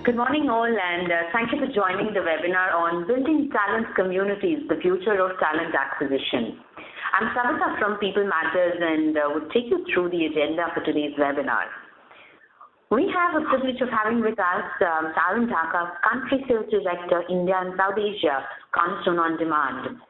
Good morning all, and thank you for joining the webinar on Building Talent Communities, the Future of Talent Acquisition. I'm Savita from People Matters and will take you through the agenda for today's webinar. We have a privilege of having with us Arun Dhaka, Country Sales Director, India and South Asia, Cornerstone OnDemand.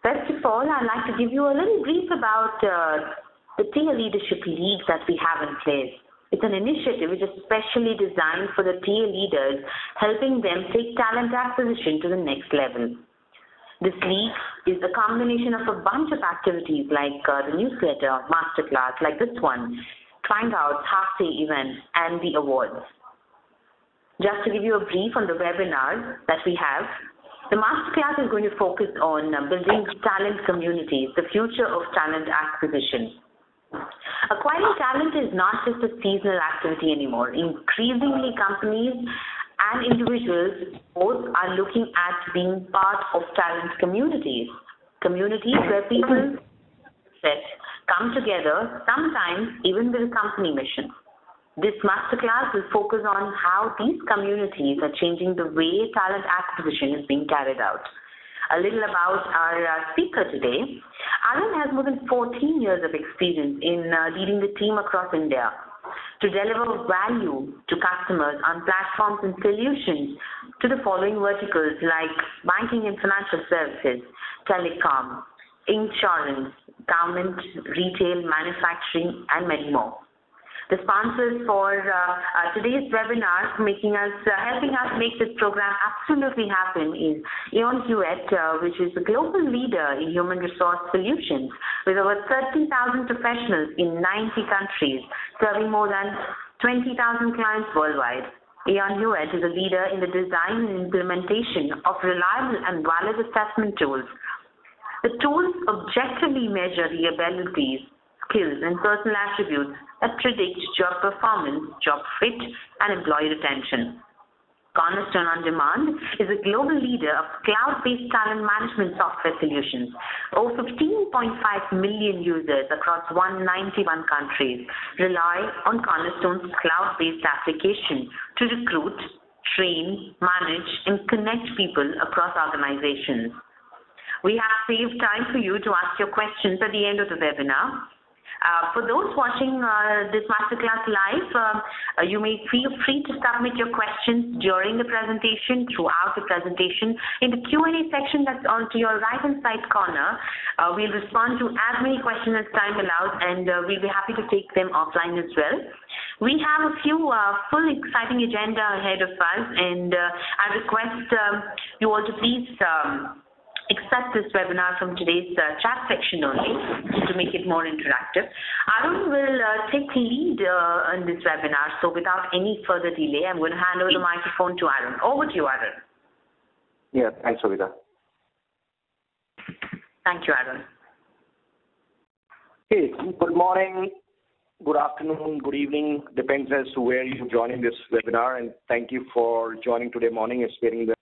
First of all, I'd like to give you a little brief about the Tier Leadership League that we have in place. It's an initiative which is specially designed for the tier leaders, helping them take talent acquisition to the next level. This league is a combination of a bunch of activities like the newsletter, masterclass, like this one, trying out half-day events, and the awards. Just to give you a brief on the webinar that we have, the masterclass is going to focus on building talent communities, the future of talent acquisition. Acquiring talent is not just a seasonal activity anymore. Increasingly, companies and individuals both are looking at being part of talent communities where people come together, sometimes even with a company mission. This masterclass will focus on how these communities are changing the way talent acquisition is being carried out. A little about our speaker today. Arun has more than 14 years of experience in leading the team across India to deliver value to customers on platforms and solutions to the following verticals like banking and financial services, telecom, insurance, government, retail, manufacturing, and many more. The sponsors for today's webinar, helping us make this program absolutely happen, is Aon Hewitt, which is a global leader in human resource solutions with over 30,000 professionals in 90 countries, serving more than 20,000 clients worldwide. Aon Hewitt is a leader in the design and implementation of reliable and valid assessment tools. The tools objectively measure the abilities, skills, and personal attributes that predict job performance, job fit, and employee retention. Cornerstone OnDemand is a global leader of cloud-based talent management software solutions. Over 15.5 million users across 191 countries rely on Cornerstone's cloud-based application to recruit, train, manage, and connect people across organizations. We have saved time for you to ask your questions at the end of the webinar. For those watching this masterclass live, you may feel free to submit your questions during the presentation, throughout the presentation. In the Q&A section that's on to your right-hand side corner, we'll respond to as many questions as time allows, and we'll be happy to take them offline as well. We have a few full exciting agenda ahead of us, and I request you all to please access this webinar from today's chat section only to make it more interactive. Arun will take lead in this webinar, so without any further delay, I'm going to hand over the microphone to Arun. Over to you, Arun. Yeah, thanks, Savita. Thank you, Arun. Hey, good morning, good afternoon, good evening, depends as to where you're joining this webinar, and thank you for joining today morning and spending the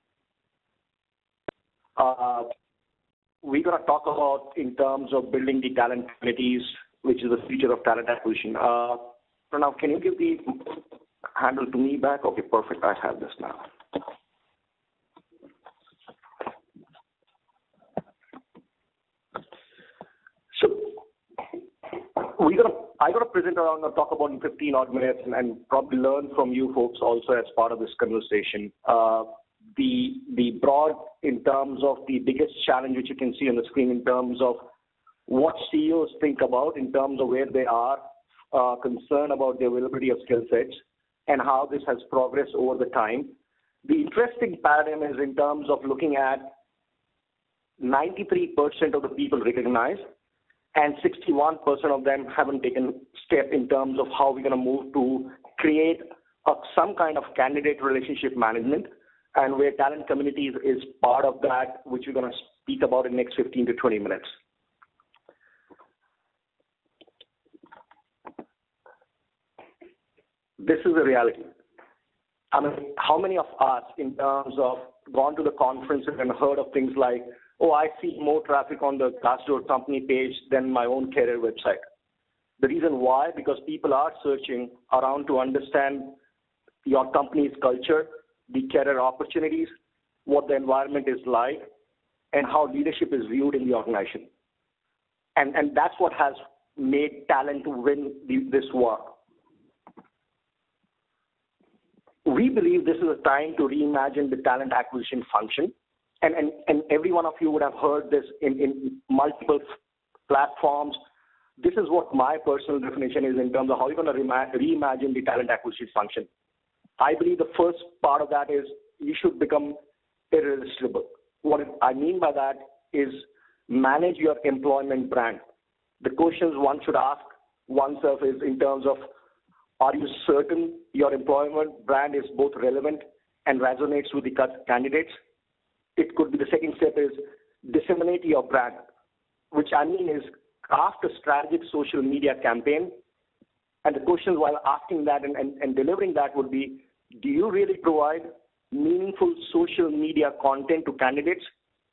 we're going to talk about in terms of building the talent communities, which is the future of talent acquisition. Pranav, can you give the handle to me back? Okay, perfect. I have this now. So I got to present around and talk about in 15 odd minutes and probably learn from you folks also as part of this conversation. The broad in terms of the biggest challenge which you can see on the screen in terms of what CEOs think about in terms of where they are concerned about the availability of skill sets and how this has progressed over the time. The interesting paradigm is in terms of looking at 93% of the people recognize and 61% of them haven't taken step in terms of how we're going to move to create some kind of candidate relationship management, and where talent communities is part of that, which we're going to speak about in the next 15 to 20 minutes. This is the reality. I mean, how many of us in terms of gone to the conferences and heard of things like, oh, I see more traffic on the Glassdoor company page than my own career website? The reason why, because people are searching around to understand your company's culture, the career opportunities, what the environment is like, and how leadership is viewed in the organization. And that's what has made talent to win this war. We believe this is a time to reimagine the talent acquisition function. And every one of you would have heard this in multiple platforms. This is what my personal definition is in terms of how you're going to reimagine the talent acquisition function. I believe the first part of that is you should become irresistible. What I mean by that is manage your employment brand. The questions one should ask oneself is in terms of, are you certain your employment brand is both relevant and resonates with the candidates? It could be the second step is disseminate your brand, which I mean is craft a strategic social media campaign. And the question while asking that and delivering that would be, do you really provide meaningful social media content to candidates?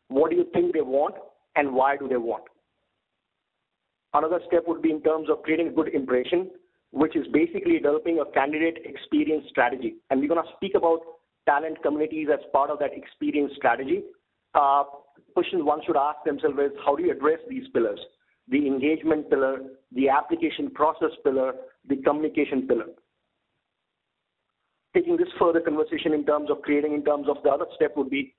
What do you think they want and why do they want? Another step would be in terms of creating a good impression, which is basically developing a candidate experience strategy. And we're going to speak about talent communities as part of that experience strategy. Questions one should ask themselves is, how do you address these pillars? The engagement pillar, the application process pillar, the communication pillar. Taking this further conversation in terms of the other step would be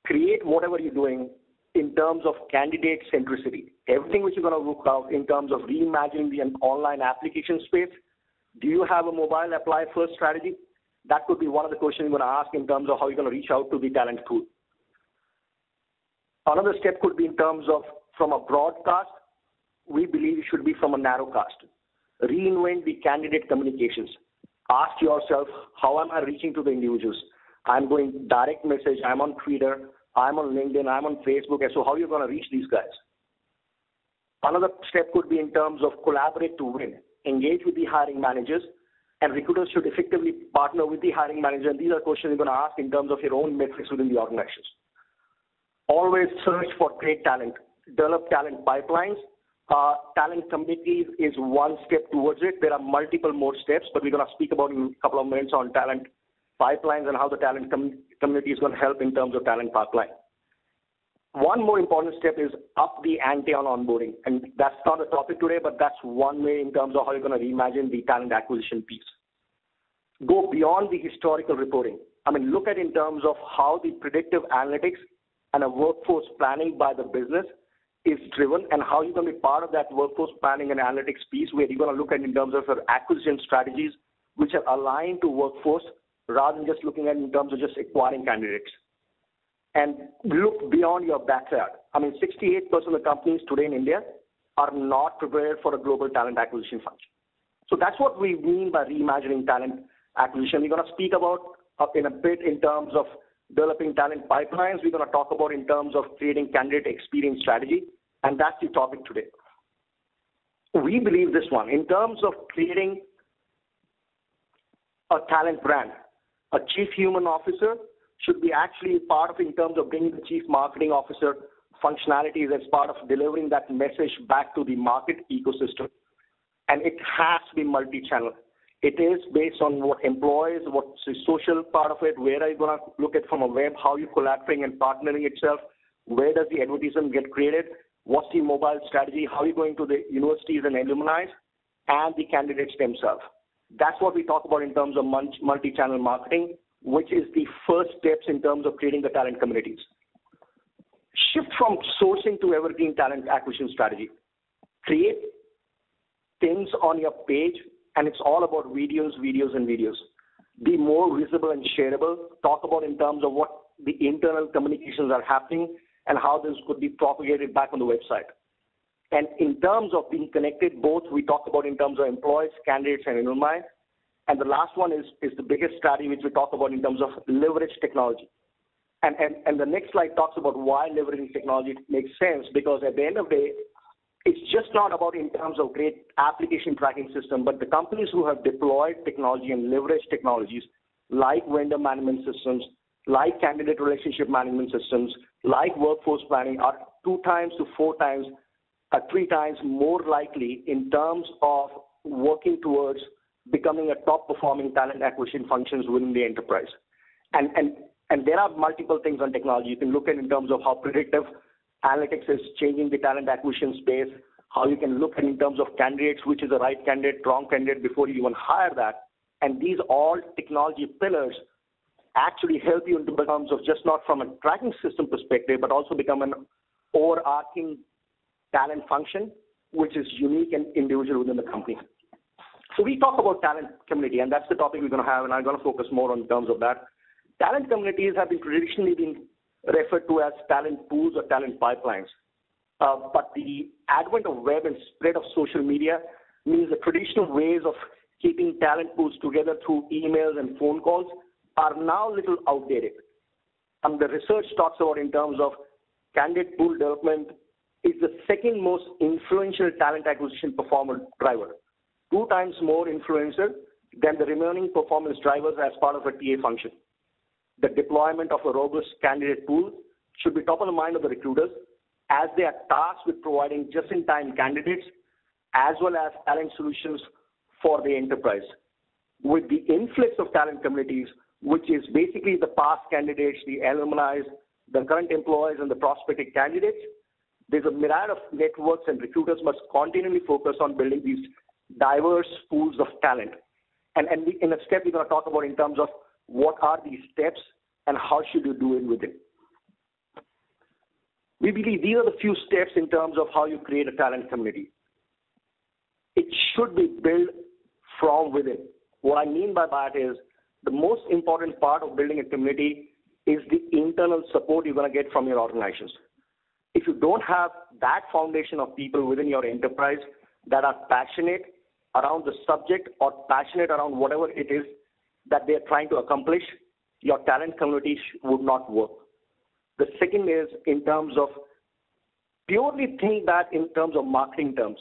create whatever you're doing in terms of candidate centricity. Everything which you're going to look out in terms of reimagining the online application space. Do you have a mobile apply first strategy? That could be one of the questions you're going to ask in terms of how you're going to reach out to the talent pool. Another step could be in terms of from a broadcast, we believe it should be from a narrowcast. Reinvent the candidate communications. Ask yourself, how am I reaching to the individuals? I'm going direct message, I'm on Twitter, I'm on LinkedIn, I'm on Facebook, and so how are you going to reach these guys? Another step could be in terms of collaborate to win. Engage with the hiring managers, and recruiters should effectively partner with the hiring manager, and these are questions you're going to ask in terms of your own metrics within the organizations. Always search for great talent. Develop talent pipelines. Talent communities is one step towards it. There are multiple more steps, but we're going to speak about in a couple of minutes on talent pipelines and how the talent community is going to help in terms of talent pipeline. One more important step is up the ante on onboarding. And that's not the topic today, but that's one way in terms of how you're going to reimagine the talent acquisition piece. Go beyond the historical reporting. I mean, look at in terms of how the predictive analytics and a workforce planning by the business is driven and how you're going to be part of that workforce planning and analytics piece where you're going to look at in terms of your acquisition strategies which are aligned to workforce rather than just looking at in terms of just acquiring candidates. And look beyond your backyard. I mean, 68% of the companies today in India are not prepared for a global talent acquisition function. So that's what we mean by reimagining talent acquisition. We're going to speak about in a bit in terms of developing talent pipelines. We're going to talk about in terms of creating candidate experience strategy, and that's the topic today. We believe this one, in terms of creating a talent brand, a chief human officer should be actually part of in terms of bringing the chief marketing officer functionalities as part of delivering that message back to the market ecosystem. And it has to be multi-channel. It is based on what employees, what's the social part of it, where are you going to look at from a web, how you collaborating and partnering itself, where does the advertisement get created, what's the mobile strategy, how are you going to the universities and alumni, and the candidates themselves. That's what we talk about in terms of multi-channel marketing, which is the first steps in terms of creating the talent communities. Shift from sourcing to evergreen talent acquisition strategy. Create things on your page, and it's all about videos. Be more visible and shareable. Talk about in terms of what the internal communications are happening and how this could be propagated back on the website. And in terms of being connected, both we talk about in terms of employees, candidates, and alumni. And the last one is the biggest strategy which we talk about in terms of leverage technology. And the next slide talks about why leveraging technology makes sense, because at the end of the day, it's just not about in terms of great application tracking system, but the companies who have deployed technology and leveraged technologies like vendor management systems, like candidate relationship management systems, like workforce planning are 2 times to 4 times, 3 times more likely in terms of working towards becoming a top performing talent acquisition functions within the enterprise. And there are multiple things on technology. You can look at in terms of how predictive analytics is changing the talent acquisition space, how you can look at in terms of candidates, which is the right candidate, wrong candidate before you even hire that. And these all technology pillars actually help you in terms of just not from a tracking system perspective, but also become an overarching talent function, which is unique and individual within the company. So we talk about talent community, and that's the topic we're going to have, and I'm going to focus more on terms of that. Talent communities have been traditionally been referred to as talent pools or talent pipelines. But the advent of web and spread of social media means the traditional ways of keeping talent pools together through emails and phone calls are now a little outdated. And the research talks about in terms of candidate pool development is the second most influential talent acquisition performance driver, 2 times more influential than the remaining performance drivers as part of a TA function. The deployment of a robust candidate pool should be top of the mind of the recruiters as they are tasked with providing just-in-time candidates as well as talent solutions for the enterprise. With the influx of talent communities, which is basically the past candidates, the alumni, the current employees, and the prospective candidates, there's a myriad of networks, and recruiters must continually focus on building these diverse pools of talent. And in a step, we're going to talk about in terms of what are these steps and how should you do it with it. We believe these are the few steps in terms of how you create a talent community. It should be built from within. What I mean by that is the most important part of building a community is the internal support you're going to get from your organizations. If you don't have that foundation of people within your enterprise that are passionate around the subject or passionate around whatever it is that they're trying to accomplish, your talent community would not work. The second is in terms of purely think that in terms of marketing terms.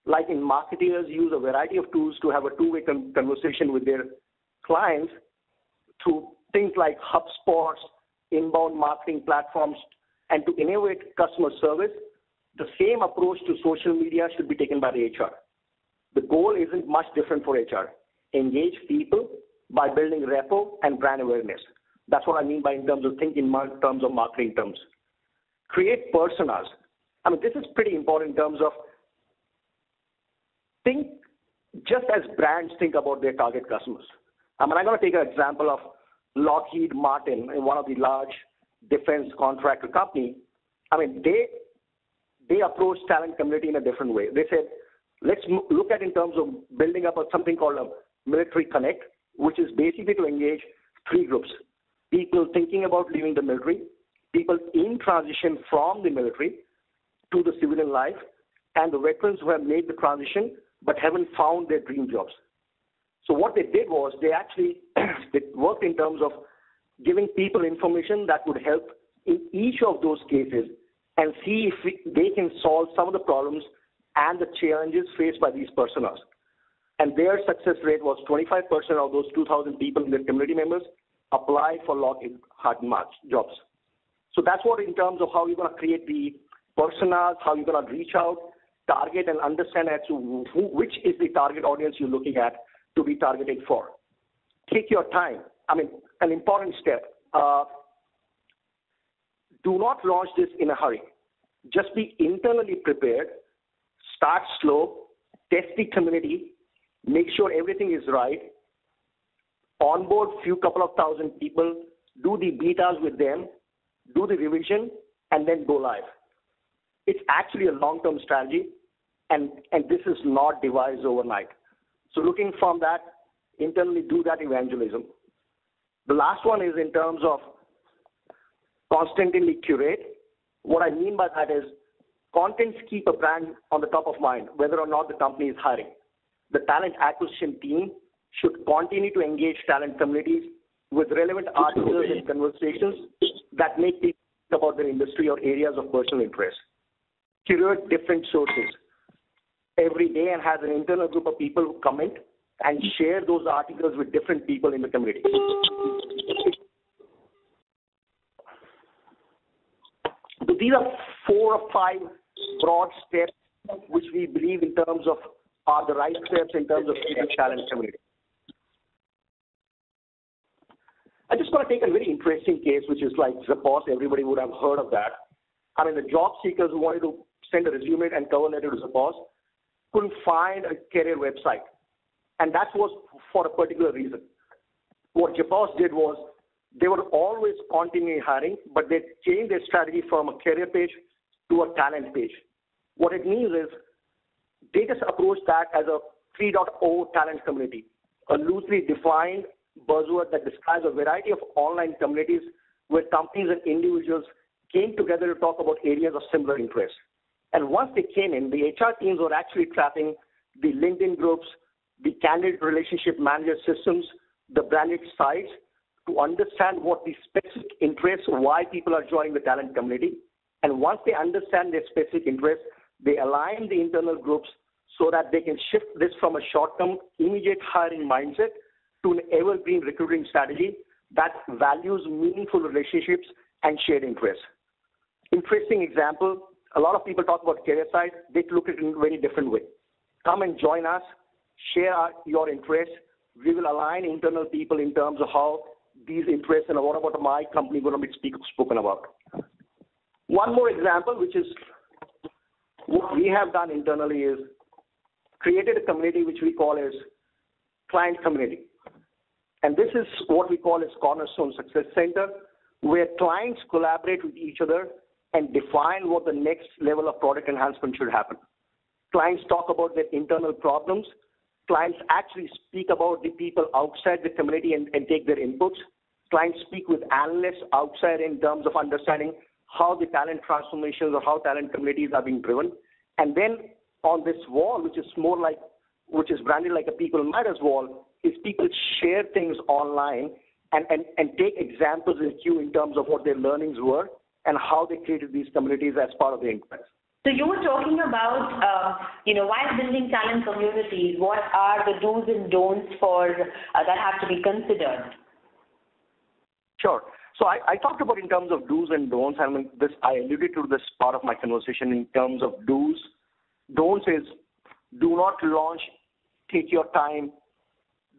Like in marketers use a variety of tools to have a two-way conversation with their clients through things like HubSpots, inbound marketing platforms, and to innovate customer service, the same approach to social media should be taken by the HR. The goal isn't much different for HR. Engage people by building rapport and brand awareness. That's what I mean by in terms of thinking in terms of marketing terms. Create personas. I mean, this is pretty important in terms of think just as brands think about their target customers. I mean, I'm going to take an example of Lockheed Martin, one of the large defense contractor company. I mean, they approach talent community in a different way. They said, let's look at in terms of building up something called a military connect, which is basically to engage 3 groups. People thinking about leaving the military, people in transition from the military to the civilian life, and the veterans who have made the transition but haven't found their dream jobs. So what they did was they actually they worked in terms of giving people information that would help in each of those cases and see if they can solve some of the problems and the challenges faced by these personas. And their success rate was 25% of those 2,000 people in the community members applied for Lockheed Martin jobs. So that's what in terms of how you're going to create the personas, how you're going to reach out, target and understand as to which is the target audience you're looking at to be targeted for. Take your time. I mean, an important step. Do not launch this in a hurry. Just be internally prepared. Start slow. Test the community. Make sure everything is right. Onboard couple of thousand people. Do the betas with them. Do the revision, and then go live. It's actually a long-term strategy, and this is not devised overnight. So looking from that, internally do that evangelism. The last one is in terms of constantly curate. What I mean by that is contents keep a brand on the top of mind, whether or not the company is hiring. The talent acquisition team should continue to engage talent communities with relevant articles and conversations that make people think about their industry or areas of personal interest. Curate different sources every day and has an internal group of people who comment and share those articles with different people in the community. So these are 4 or 5 broad steps which we believe in terms of are the right steps in terms of creating talent community. I just want to take a very interesting case, which is like Zappos. Everybody would have heard of that. I mean, the job seekers who wanted to send a resume and cover letter to Zappos couldn't find a career website. And that was for a particular reason. What Zappos did was they were always continuing hiring, but they changed their strategy from a career page to a talent page. What it means is they just approached that as a 3.0 talent community, a loosely defined buzzword that describes a variety of online communities where companies and individuals came together to talk about areas of similar interest. And once they came in, the HR teams were actually tracking the LinkedIn groups, the candidate relationship manager systems, the branded sites to understand what the specific interests, why people are joining the talent community. And once they understand their specific interests, they align the internal groups so that they can shift this from a short-term, immediate hiring mindset to an evergreen recruiting strategy that values meaningful relationships and shared interests. Interesting example, a lot of people talk about career side. They look at it in a very different way. Come and join us, share your interests. We will align internal people in terms of how these interests and what about my company going to be spoken about. One more example, which is what we have done internally, is created a community which we call as client community. And this is what we call as Cornerstone Success Center, where clients collaborate with each other and define what the next level of product enhancement should happen. Clients talk about their internal problems. Clients actually speak about the people outside the community and take their inputs. Clients speak with analysts outside in terms of understanding how the talent transformations or how talent communities are being driven. And then on this wall, which is branded like a People Matters wall, is people share things online and take examples in queue in terms of what their learnings were and how they created these communities as part of the enterprise. So you were talking about, while building talent communities, what are the do's and don'ts for that have to be considered? Sure. So I talked about in terms of do's and don'ts. I alluded to this part of my conversation in terms of do's. Don'ts is do not launch, take your time,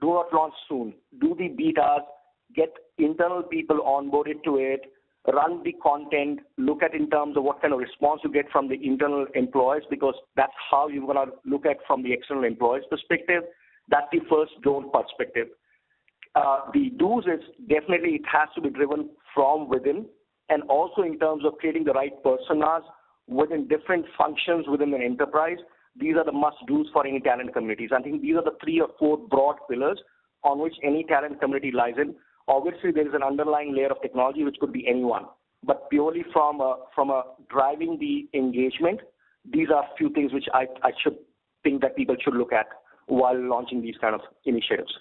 do not launch soon. Do the betas, get internal people onboarded to it, run the content, look at in terms of what kind of response you get from the internal employees, because that's how you're going to look at from the external employees perspective. That's the first don't perspective. The do's is definitely it has to be driven from within, and also in terms of creating the right personas within different functions within an enterprise. These are the must-dos for any talent communities. I think these are the 3 or 4 broad pillars on which any talent community lies in. Obviously, there is an underlying layer of technology which could be anyone, but purely from a driving the engagement, these are a few things which I should think that people should look at while launching these kind of initiatives.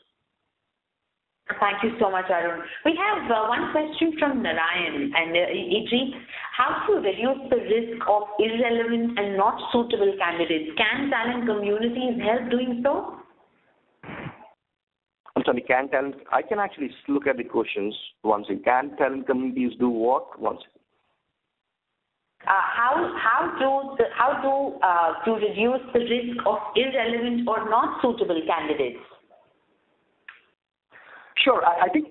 Thank you so much, Arun. We have one question from Narayan, and it reads, how to reduce the risk of irrelevant and not suitable candidates? Can talent communities help doing so? I'm sorry, I can actually look at the questions once again. Can talent communities do what? Once again. How to reduce the risk of irrelevant or not suitable candidates? Sure. I think,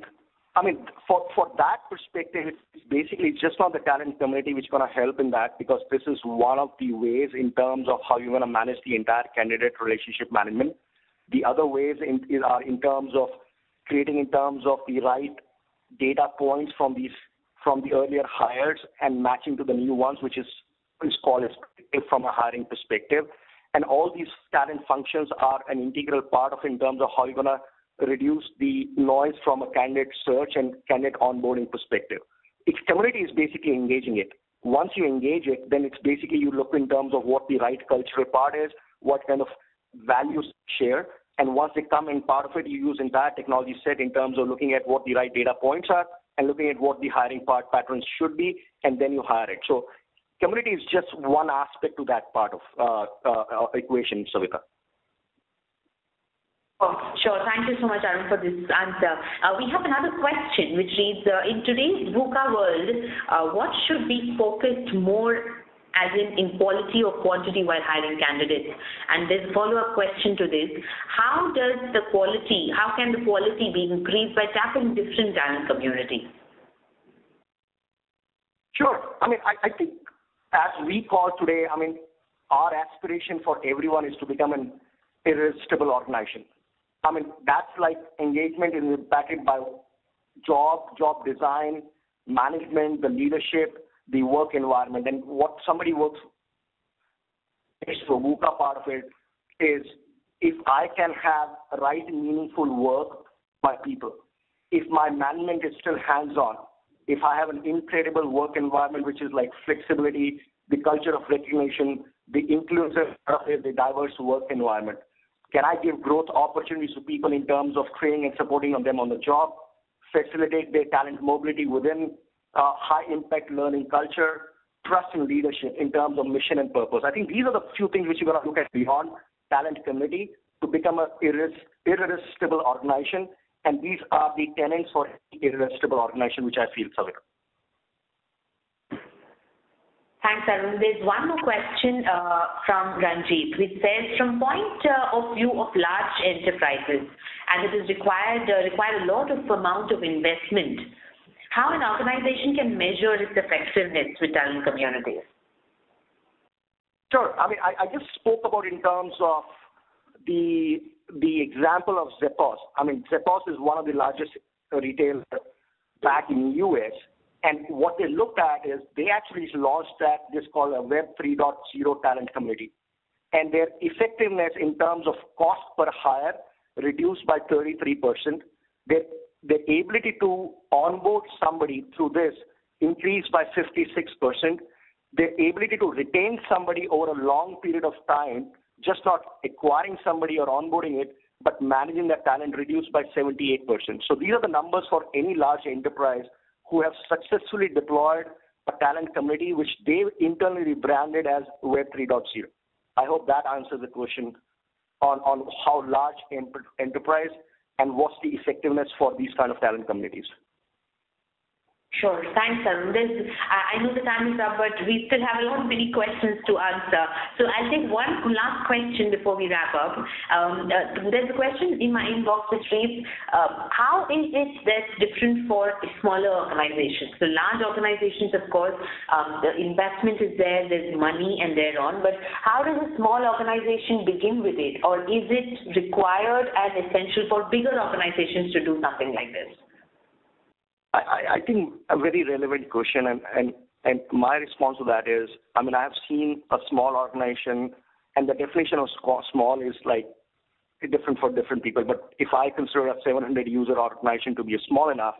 for that perspective, it's basically just not the talent community which is going to help in that, because this is one of the ways in terms of how you're going to manage the entire candidate relationship management. The other ways are in terms of creating in terms of the right data points from the earlier hires and matching to the new ones, which is called from a hiring perspective. And all these talent functions are an integral part of in terms of how you're going to reduce the noise from a candidate search and candidate onboarding perspective. Its community is basically engaging it. Once you engage it, then it's basically you look in terms of what the right cultural part is, what kind of values share, and once they come in part of it, you use entire technology set in terms of looking at what the right data points are and looking at what the hiring part patterns should be, and then you hire it. So community is just one aspect to that part of equation, Savita. Oh, sure. Thank you so much, Arun, for this answer. We have another question which reads, in today's VUCA world, what should be focused more as in quality or quantity while hiring candidates? And there's a follow-up question to this. How can the quality be increased by tapping different talent communities? Sure. I mean, I think as we call today, I mean, our aspiration for everyone is to become an irresistible organization. I mean, that's like engagement is impacted by job design, management, the leadership, the work environment. And what somebody works is the VUCA part of it is if I can have right meaningful work by people, if my management is still hands-on, if I have an incredible work environment which is like flexibility, the culture of recognition, the inclusive, the diverse work environment, can I give growth opportunities to people in terms of training and supporting them on the job, facilitate their talent mobility within high-impact learning culture, trust in leadership in terms of mission and purpose. I think these are the few things which you're going to look at beyond talent community to become an irresistible organization. And these are the tenets for irresistible organization, which I feel, Savita. Thanks, Arun. There's one more question from Ranjit, which says, from point of view of large enterprises, and it is require a lot of amount of investment, how an organization can measure its effectiveness with talent communities? Sure. I mean, I just spoke about in terms of the example of Zappos. I mean, Zappos is one of the largest retailers back in the US. And what they looked at is they actually launched this called a Web 3.0 talent community. And their effectiveness in terms of cost per hire reduced by 33%. Their ability to onboard somebody through this increased by 56%. Their ability to retain somebody over a long period of time, just not acquiring somebody or onboarding it, but managing that talent reduced by 78%. So these are the numbers for any large enterprise who have successfully deployed a talent community, which they internally rebranded as Web 3.0. I hope that answers the question on how large enterprise and what's the effectiveness for these kind of talent communities. Sure. Thanks, Arun. I know the time is up, but we still have many questions to answer. So I'll take one last question before we wrap up. There's a question in my inbox which reads, how is it that's different for smaller organizations? So large organizations, of course, the investment is there, there's money and thereon, but how does a small organization begin with it? Or is it required and essential for bigger organizations to do something like this? I think a very relevant question, and my response to that is, I mean, I have seen a small organization, and the definition of small is like different for different people. But if I consider a 700-user organization to be small enough,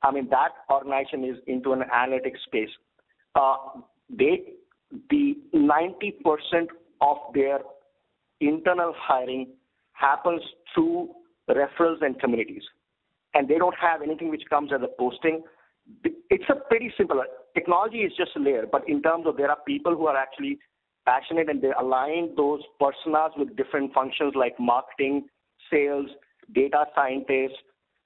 I mean, that organization is into an analytics space. The 90% of their internal hiring happens through referrals and communities. And they don't have anything which comes as a posting. It's a pretty simple. Technology is just a layer, but in terms of there are people who are actually passionate and they align those personas with different functions like marketing, sales, data scientists,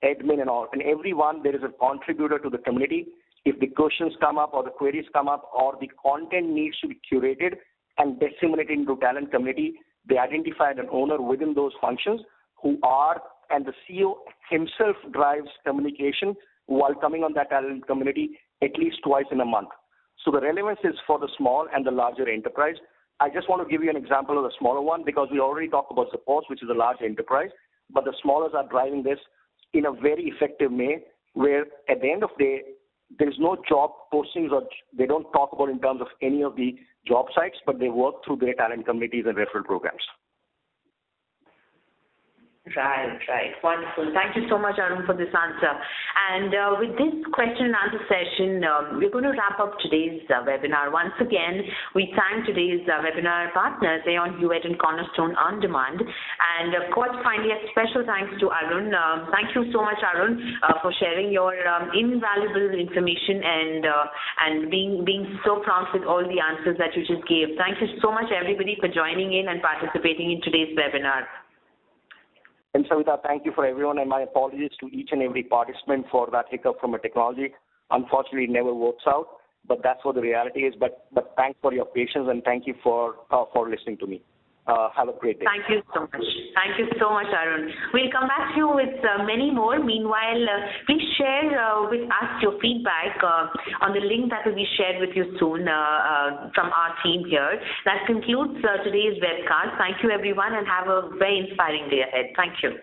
admin and all. And everyone, there is a contributor to the community. If the questions come up or the queries come up or the content needs to be curated and disseminated into talent community, they identified an owner within those functions who are, and the CEO himself drives communication while coming on that talent community at least twice in a month. So the relevance is for the small and the larger enterprise. I just want to give you an example of the smaller one because we already talked about Zappos, which is a large enterprise, but the smallers are driving this in a very effective way where at the end of the day, there is no job postings or they don't talk about in terms of any of the job sites, but they work through their talent communities and referral programs. Right. Wonderful. Thank you so much, Arun, for this answer. And with this question and answer session, we're going to wrap up today's webinar. Once again, we thank today's webinar partners, Aon Hewitt and Cornerstone OnDemand. And of course, finally, a special thanks to Arun. Thank you so much, Arun, for sharing your invaluable information and being so prompt with all the answers that you just gave. Thank you so much, everybody, for joining in and participating in today's webinar. And Savita, thank you for everyone, and my apologies to each and every participant for that hiccup from a technology. Unfortunately, it never works out. but that's what the reality is. But thanks for your patience, and thank you for listening to me. Have a great day. Thank you so much. Thank you so much, Arun. We'll come back to you with many more. Meanwhile, please share with us your feedback on the link that will be shared with you soon from our team here. That concludes today's webcast. Thank you, everyone, and have a very inspiring day ahead. Thank you.